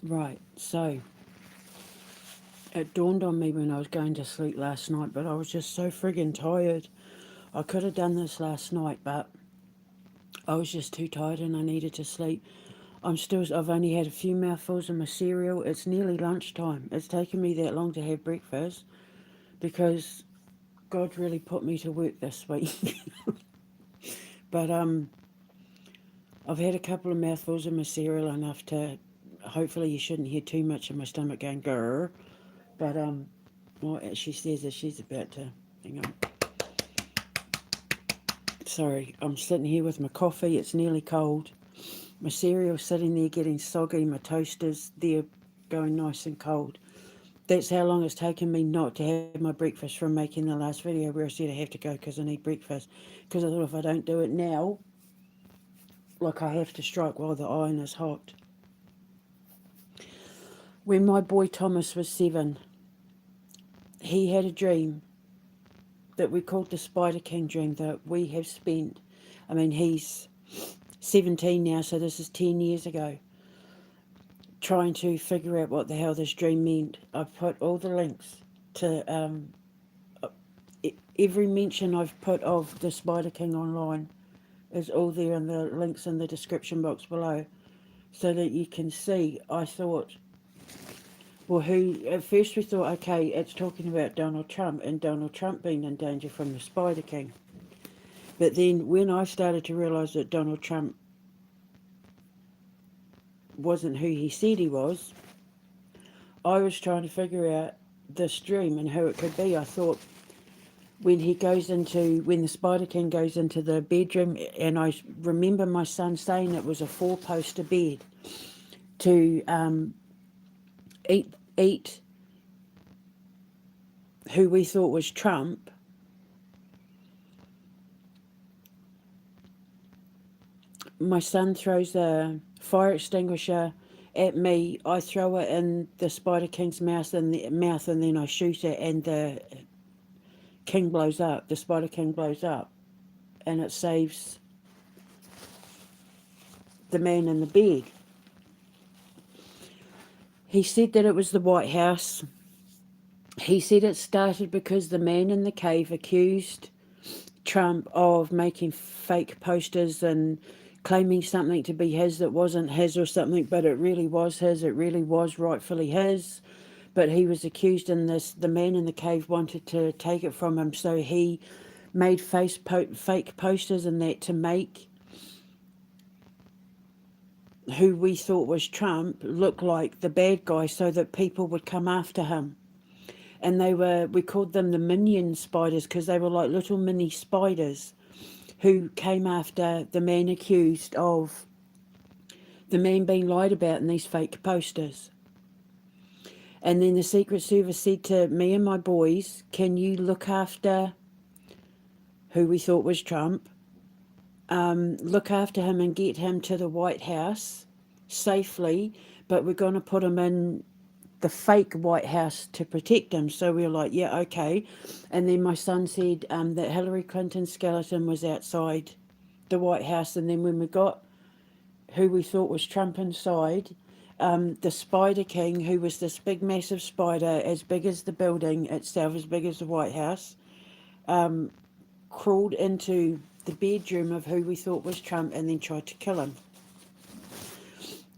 Right, so it dawned on me when I was going to sleep last night, but I was just so friggin' tired. I could have done this last night, but I was just too tired and I needed to sleep. I've only had a few mouthfuls of my cereal. It's nearly lunchtime. It's taken me that long to have breakfast because God really put me to work this week. But I've had a couple of mouthfuls of my cereal, enough to, hopefully you shouldn't hear too much of my stomach going grrr. But what she says is she's about to, hang on. Sorry, I'm sitting here with my coffee. It's nearly cold. My cereal's sitting there getting soggy. My toaster's there going nice and cold. That's how long it's taken me not to have my breakfast from making the last video where I said I have to go because I need breakfast. Because I thought if I don't do it now, like I have to strike while the iron is hot. When my boy Thomas was 7, he had a dream that we called the Spider King dream that we have spent. I mean, he's 17 now, so this is 10 years ago. Trying to figure out what the hell this dream meant. I've put all the links to every mention I've put of the Spider King online is all there in the links in the description box below so that you can see. I thought, well, at first we thought, okay, it's talking about Donald Trump and Donald Trump being in danger from the Spider King. But then when I started to realise that Donald Trump wasn't who he said he was, I was trying to figure out this dream and who it could be. I thought when the Spider King goes into the bedroom, and I remember my son saying it was a 4-poster bed to eat who we thought was Trump. My son throws a fire extinguisher at me. I throw it in the Spider King's mouth, and then I shoot it, and the king blows up. The Spider King blows up, and it saves the man in the bed. He said that it was the White House. He said it started because the man in the cave accused Trump of making fake posters and claiming something to be his that wasn't his or something, but it really was his. It really was rightfully his. But he was accused, and the man in the cave wanted to take it from him, so he made fake posters and that to make who we thought was Trump look like the bad guy so that people would come after him. And we called them the minion spiders because they were like little mini spiders who came after the man accused of the man being lied about in these fake posters. And then the Secret Service said to me and my boys, can you look after who we thought was Trump, look after him and get him to the White House safely, but we're going to put him in the fake White House to protect him. So we were like, yeah, okay. And then my son said that Hillary Clinton's skeleton was outside the White House, and then when we got who we thought was Trump inside, the Spider King, who was this big massive spider as big as the building itself, as big as the White House, crawled into the bedroom of who we thought was Trump and then tried to kill him.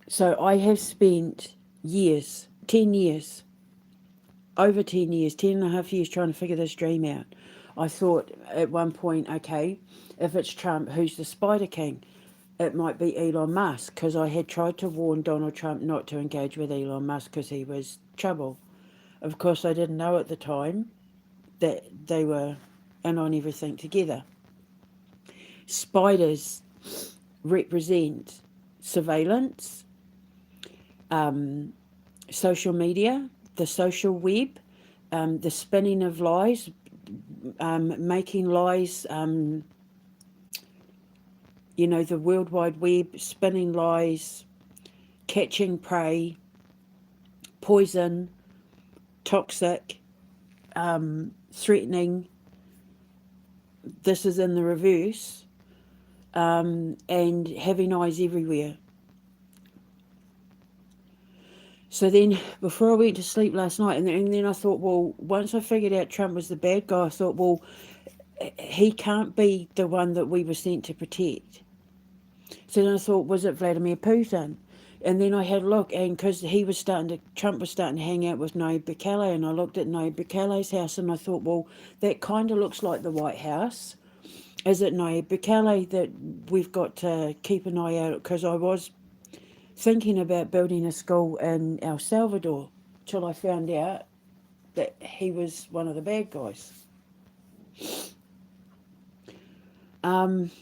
So I have spent years, 10 years, over 10 years, 10 and a half years trying to figure this dream out. I thought at one point, okay, if it's Trump, who's the Spider King? It might be Elon Musk, because I had tried to warn Donald Trump not to engage with Elon Musk because he was trouble. Of course, I didn't know at the time that they were in on everything together. Spiders represent surveillance, social media, the social web, the spinning of lies, making lies, the World Wide Web, spinning lies, catching prey, poison, toxic, threatening. This is in the reverse, and having eyes everywhere. So then, before I went to sleep last night, and then I thought, well, once I figured out Trump was the bad guy, I thought, well, he can't be the one that we were sent to protect. So then I thought, was it Vladimir Putin? And then I had a look, and because Trump was starting to hang out with Nayib Bukele, and I looked at Nayib Bukele's house, and I thought, well, that kind of looks like the White House. Is it Nayib Bukele that we've got to keep an eye out? Because I was thinking about building a school in El Salvador till I found out that he was one of the bad guys. And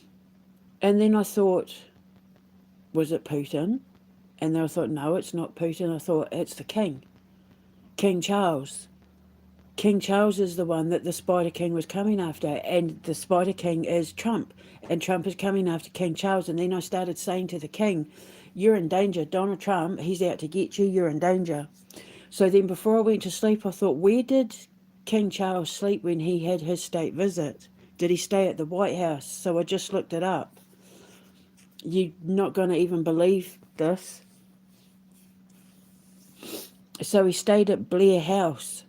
then I thought, was it Putin? And then I thought, no, it's not Putin. I thought, it's the king, King Charles. King Charles is the one that the Spider King was coming after, and the Spider King is Trump, and Trump is coming after King Charles. And then I started saying to the king, you're in danger. Donald Trump, he's out to get you. You're in danger. So then before I went to sleep, I thought, where did King Charles sleep when he had his state visit? Did he stay at the White House? So I just looked it up. You're not going to even believe this. So he stayed at Blair House,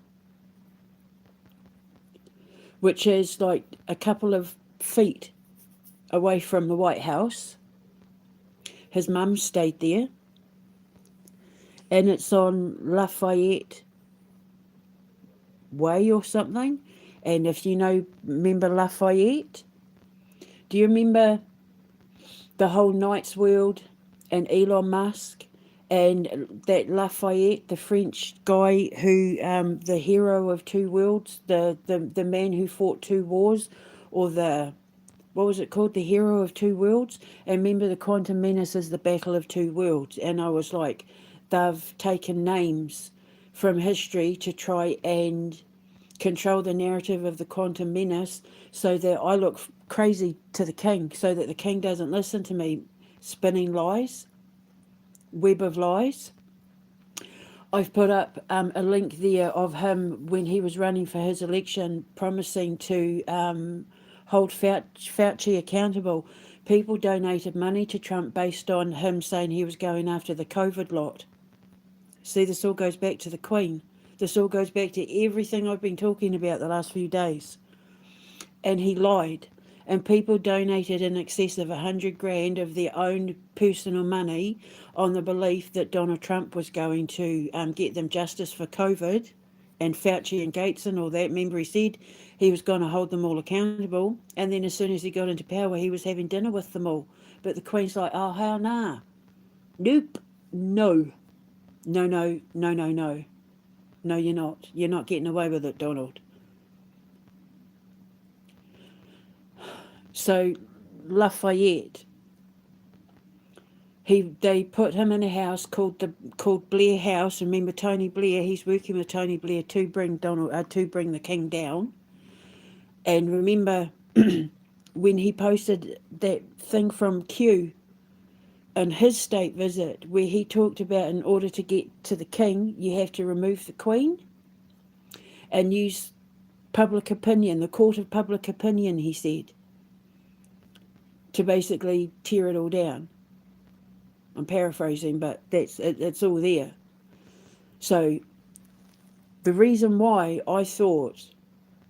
which is like a couple of feet away from the White House. His mum stayed there. And it's on Lafayette Way or something. And if you remember Lafayette, do you remember the whole Knight's World and Elon Musk and that Lafayette, the French guy who, the hero of two worlds, the man who fought two wars, or what was it called? The hero of two worlds? And remember, the Quantum Menace is the battle of two worlds. And I was like, they've taken names from history to try and control the narrative of the Quantum Menace so that I look crazy to the king, so that the king doesn't listen to me spinning lies, web of lies. I've put up a link there of him when he was running for his election, promising to hold Fauci accountable. People donated money to Trump based on him saying he was going after the COVID lot. See, this all goes back to the Queen. This all goes back to everything I've been talking about the last few days. And he lied. And people donated in excess of 100 grand of their own personal money on the belief that Donald Trump was going to get them justice for COVID and Fauci and Gates and all that. Remember, he said he was going to hold them all accountable. And then as soon as he got into power, he was having dinner with them all. But the Queen's like, oh, hell nah. Nope. No. No, no, no, no, no. No, you're not. You're not getting away with it, Donald. So, Lafayette, they put him in a house called Blair House. Remember Tony Blair? He's working with Tony Blair to bring the king down. And remember when he posted that thing from Q on his state visit, where he talked about in order to get to the king, you have to remove the Queen and use public opinion, the court of public opinion, he said, to basically tear it all down. I'm paraphrasing, but it's all there. So the reason why I thought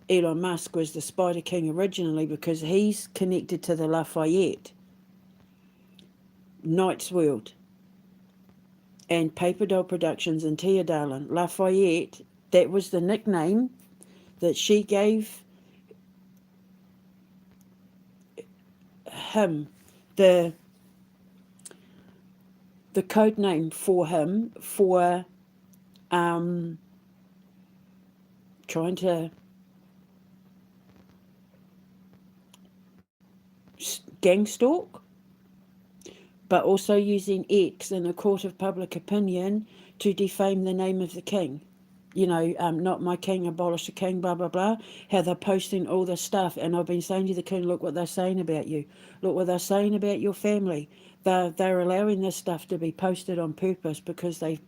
Elon Musk was the Spider King originally, because he's connected to the Lafayette, Knight's World, and Paper Doll Productions and Tia Darlin. Lafayette, that was the nickname that she gave him, the code name for him for trying to gang stalk, but also using X in a court of public opinion to defame the name of the king. Not my king, abolish the king, blah, blah, blah. How they're posting all this stuff. And I've been saying to the king, look what they're saying about you. Look what they're saying about your family. They're allowing this stuff to be posted on purpose because they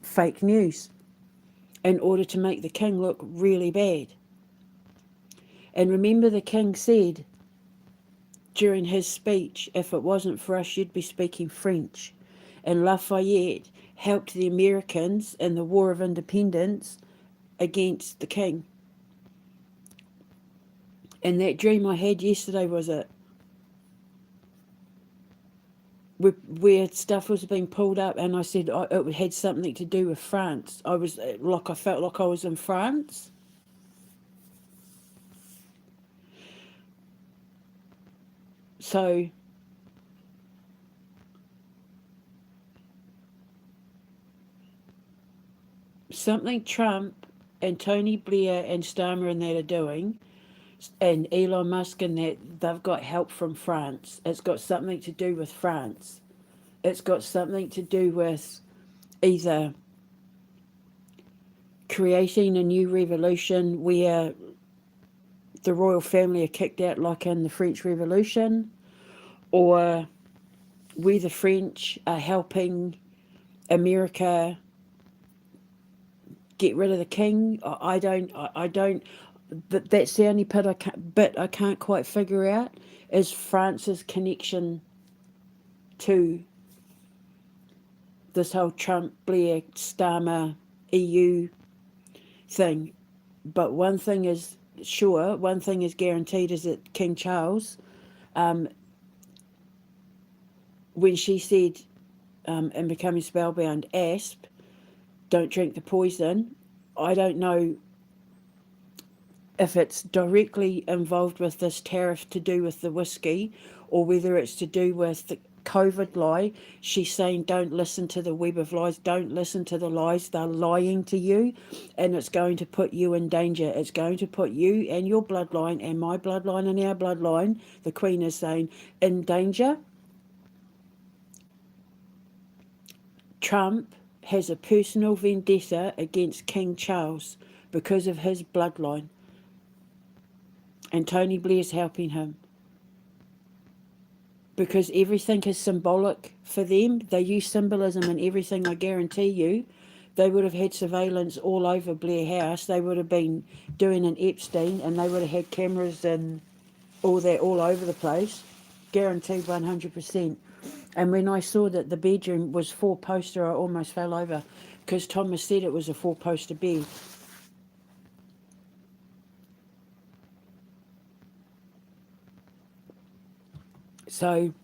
fake news in order to make the king look really bad. And remember, the king said during his speech, if it wasn't for us, you'd be speaking French. and Lafayette helped the Americans in the War of Independence against the king. And that dream I had yesterday was it. Where stuff was being pulled up, and I said it had something to do with France. I felt like I was in France. So something Trump and Tony Blair and Starmer and that are doing, and Elon Musk and that, they've got help from France. It's got something to do with France. It's got something to do with either creating a new revolution where the royal family are kicked out like in the French Revolution, or we the French are helping America get rid of the king. I don't, but that's the only bit I can't quite figure out is France's connection to this whole Trump, Blair, Starmer, EU thing. But one thing is sure, one thing is guaranteed, is that King Charles, when she said in Becoming Spellbound, asp, don't drink the poison, I don't know if it's directly involved with this tariff to do with the whiskey, or whether it's to do with the COVID lie. She's saying don't listen to the web of lies, don't listen to the lies, they're lying to you, and it's going to put you in danger. It's going to put you and your bloodline and my bloodline and our bloodline, the Queen is saying, in danger. Trump has a personal vendetta against King Charles because of his bloodline, and Tony Blair's helping him because everything is symbolic for them. They use symbolism in everything. I guarantee you they would have had surveillance all over Blair House. They would have been doing an Epstein, and they would have had cameras and all that all over the place. Guaranteed 100%. And when I saw that the bedroom was 4-poster, I almost fell over because Thomas said it was a 4-poster bed. So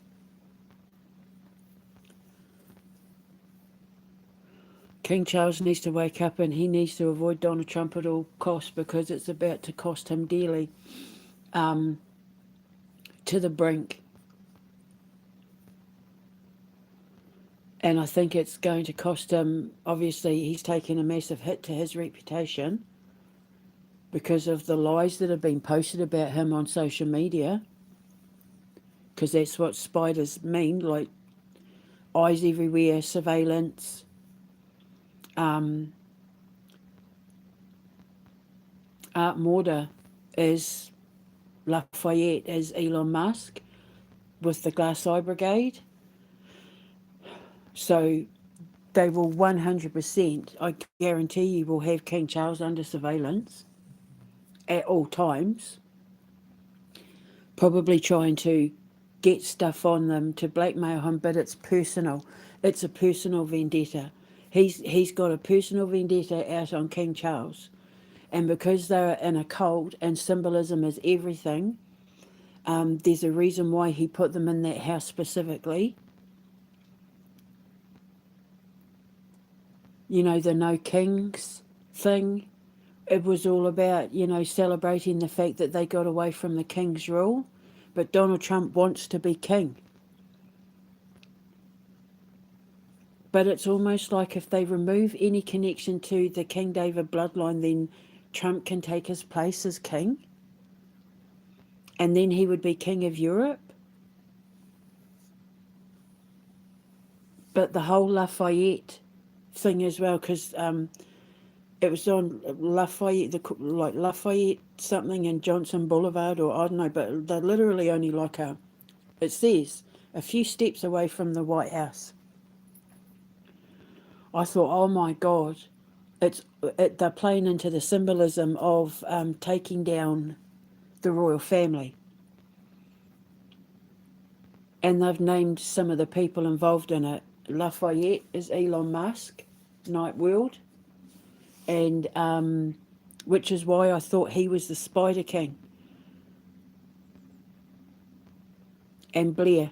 King Charles needs to wake up, and he needs to avoid Donald Trump at all costs, because it's about to cost him dearly, to the brink. And I think it's going to cost him, obviously he's taken a massive hit to his reputation because of the lies that have been posted about him on social media, because that's what spiders mean, like eyes everywhere, surveillance. Art Morda is Lafayette, is Elon Musk with the Glass Eye Brigade. So they will 100%, I guarantee you, will have King Charles under surveillance at all times, probably trying to get stuff on them to blackmail him, but it's personal. It's a personal vendetta. He's got a personal vendetta out on King Charles. And because they're in a cult and symbolism is everything, there's a reason why he put them in that house specifically. You know, the no kings thing, it was all about, you know, celebrating the fact that they got away from the king's rule. But Donald Trump wants to be king. But it's almost like if they remove any connection to the King David bloodline, then Trump can take his place as king. And then he would be king of Europe. But the whole Lafayette thing as well, because it was on Lafayette, like Lafayette something and Johnson Boulevard, or I don't know, but they're literally only like it says, a few steps away from the White House. I thought, oh my God, they're playing into the symbolism of taking down the royal family. And they've named some of the people involved in it. Lafayette is Elon Musk, Night World, and which is why I thought he was the Spider King, and Blair.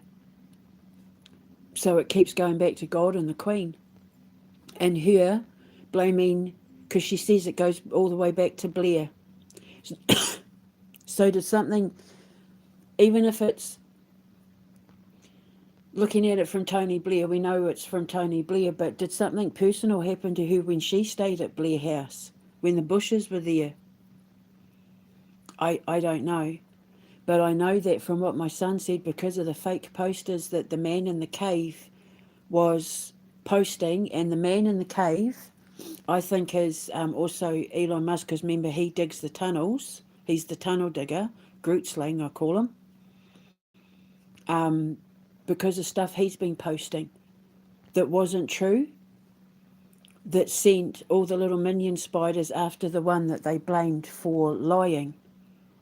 So it keeps going back to God and the Queen, and her blaming, because she says it goes all the way back to Blair. So did something, even if it's looking at it from Tony Blair, we know it's from Tony Blair, but did something personal happen to her when she stayed at Blair House, when the Bushes were there? I don't know. But I know that from what my son said, because of the fake posters that the man in the cave was posting, and the man in the cave, I think, is also Elon Musk, because remember, he digs the tunnels. He's the tunnel digger, Groot slang, I call him, because of stuff he's been posting that wasn't true, that sent all the little minion spiders after the one that they blamed for lying,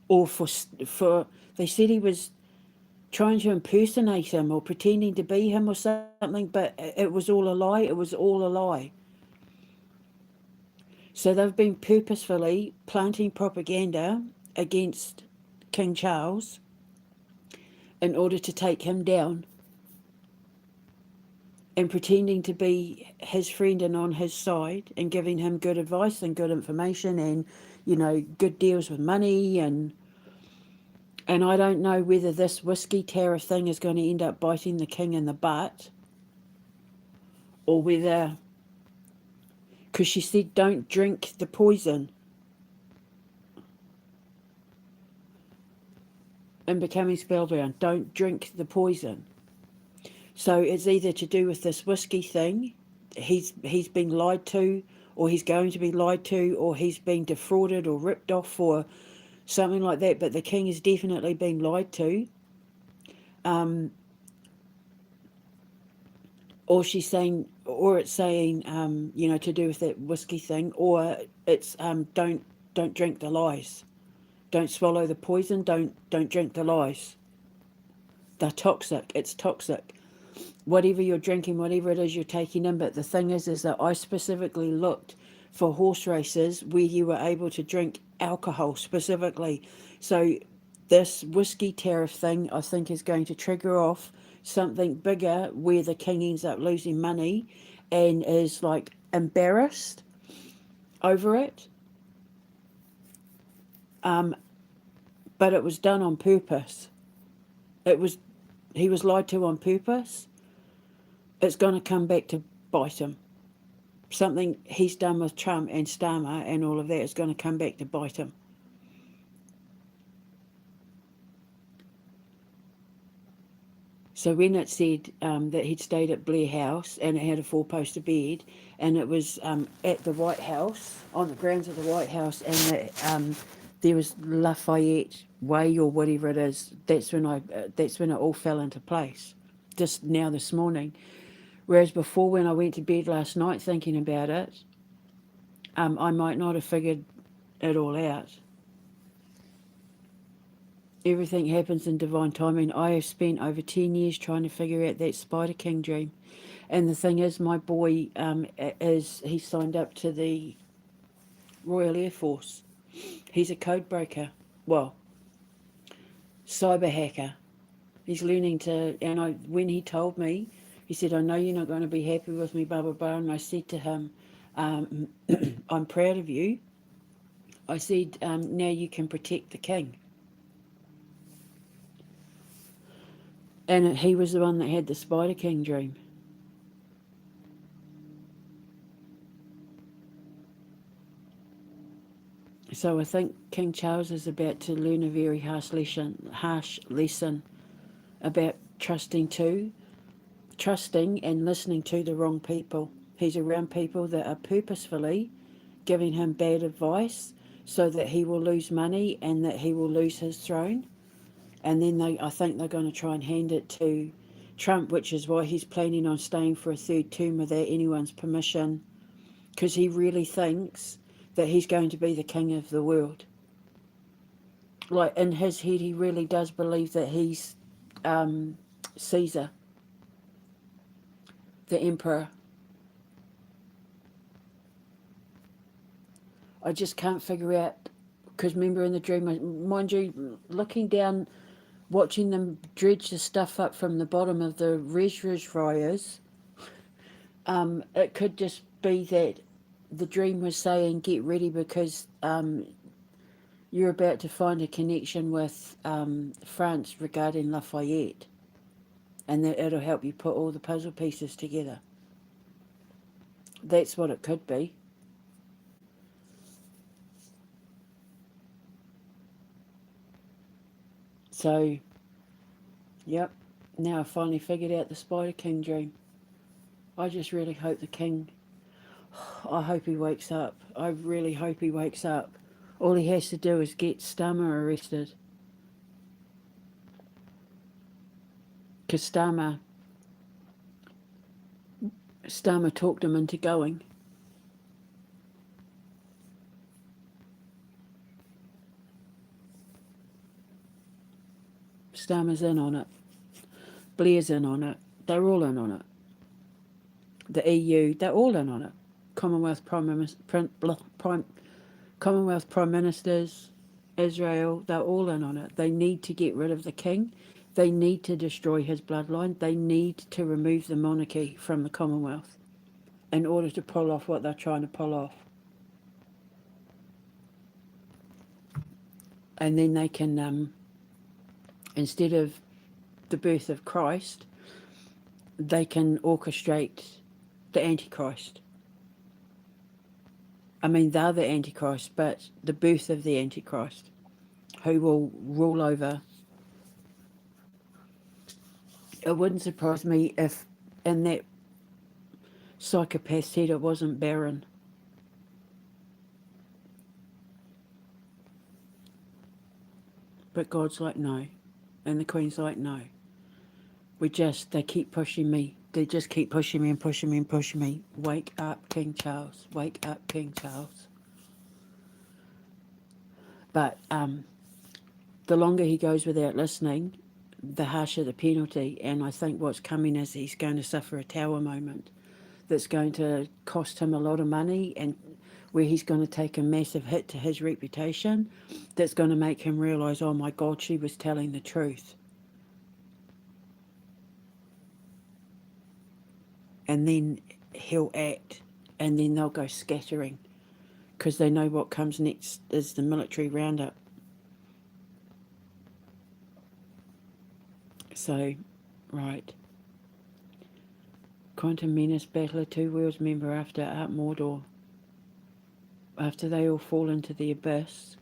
or for they said he was trying to impersonate him or pretending to be him or something, but it was all a lie. It was all a lie. So they've been purposefully planting propaganda against King Charles in order to take him down, and pretending to be his friend and on his side, and giving him good advice and good information, and, you know, good deals with money. And I don't know whether this whiskey tariff thing is going to end up biting the king in the butt, or whether, because she said don't drink the poison in Becoming Spellbound, don't drink the poison. So it's either to do with this whiskey thing, he's been lied to, or he's going to be lied to, or he's been defrauded or ripped off, or something like that. But the king is definitely being lied to. Or she's saying, or it's saying, you know, to do with that whiskey thing, or it's don't drink the lies, don't swallow the poison, don't drink the lies. They're toxic. It's toxic. Whatever you're drinking, whatever it is you're taking in. But the thing is that I specifically looked for horse races where you were able to drink alcohol specifically. So this whiskey tariff thing, I think, is going to trigger off something bigger where the king ends up losing money and is like embarrassed over it. But it was done on purpose. He was lied to on purpose. It's going to come back to bite him. Something he's done with Trump and Starmer and all of that is going to come back to bite him. So when it said that he'd stayed at Blair House and it had a four-poster bed, and it was at the White House, on the grounds of the White House, and that, there was Lafayette Way or whatever it is, that's when it all fell into place, just now this morning. Whereas before, when I went to bed last night thinking about it, I might not have figured it all out. Everything happens in divine timing. I have spent over 10 years trying to figure out that Spider King dream. And the thing is, my boy, he signed up to the Royal Air Force. He's a code breaker. Well, cyber hacker. He's learning to, and when he told me, he said, I know you're not going to be happy with me, blah, blah, blah. And I said to him, I'm proud of you. I said, now you can protect the king. And he was the one that had the Spider King dream. So I think King Charles is about to learn a very harsh lesson about trusting and listening to the wrong people. He's around people that are purposefully giving him bad advice so that he will lose money and that he will lose his throne. And then I think they're going to try and hand it to Trump, which is why he's planning on staying for a third term without anyone's permission, because he really thinks that he's going to be the king of the world. Like, in his head, he really does believe that he's Caesar. the emperor. I just can't figure out, because remember in the dream, mind you, looking down, watching them dredge the stuff up from the bottom of the reservoirs, it could just be that the dream was saying, get ready because you're about to find a connection with France regarding Lafayette, and that it'll help you put all the puzzle pieces together. That's what it could be. So, yep, now I finally figured out the Spider King dream. I just really hope the king, I hope he wakes up. I really hope he wakes up. All he has to do is get Starmer arrested. Because Starmer talked him into going. Starmer's in on it. Blair's in on it. They're all in on it. The EU, they're all in on it. Commonwealth Commonwealth Prime Ministers, Israel, they're all in on it. They need to get rid of the king. They need to destroy his bloodline. They need to remove the monarchy from the Commonwealth in order to pull off what they're trying to pull off. And then they can, instead of the birth of Christ, they can orchestrate the Antichrist. I mean, they're the Antichrist, but the birth of the Antichrist, who will rule over. It wouldn't surprise me if in that psychopath said it wasn't barren. But God's like, no. And the Queen's like, no. They keep pushing me. They just keep pushing me and pushing me and pushing me. Wake up, King Charles. Wake up, King Charles. But the longer he goes without listening, the harsher the penalty. And I think what's coming is he's going to suffer a tower moment that's going to cost him a lot of money, and where he's going to take a massive hit to his reputation that's going to make him realise, oh my God, she was telling the truth. And then he'll act, and then they'll go scattering because they know what comes next is the military roundup. So, right. Quantum Menace Battler 2 Wheels member after Art Mordor. After they all fall into the abyss,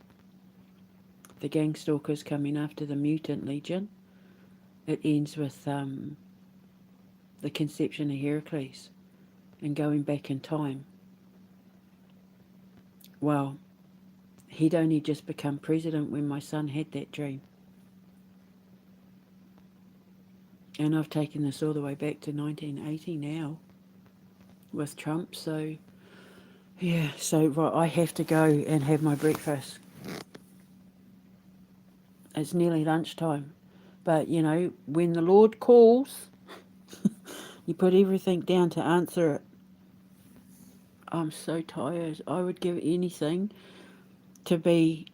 the gangstalkers coming after the mutant legion. It ends with the conception of Heracles and going back in time. Well, he'd only just become president when my son had that dream. And I've taken this all the way back to 1980 now with Trump. So, yeah, so right, I have to go and have my breakfast. It's nearly lunchtime. But, you know, when the Lord calls, you put everything down to answer it. I'm so tired. I would give anything to be...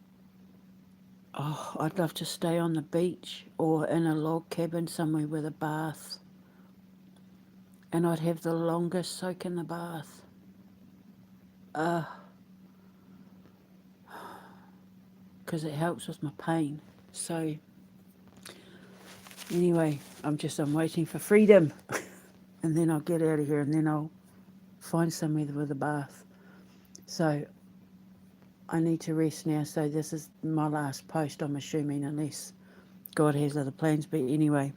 Oh, I'd love to stay on the beach or in a log cabin somewhere with a bath. And I'd have the longest soak in the bath. Because it helps with my pain. So, anyway, I'm waiting for freedom. And then I'll get out of here and then I'll find somewhere with a bath. So, I need to rest now. So this is my last post, I'm assuming, unless God has other plans. But anyway,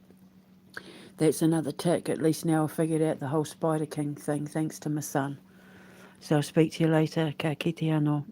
that's another tick. At least now I've figured out the whole Spider King thing, thanks to my son. So I'll speak to you later. Ka kite anō.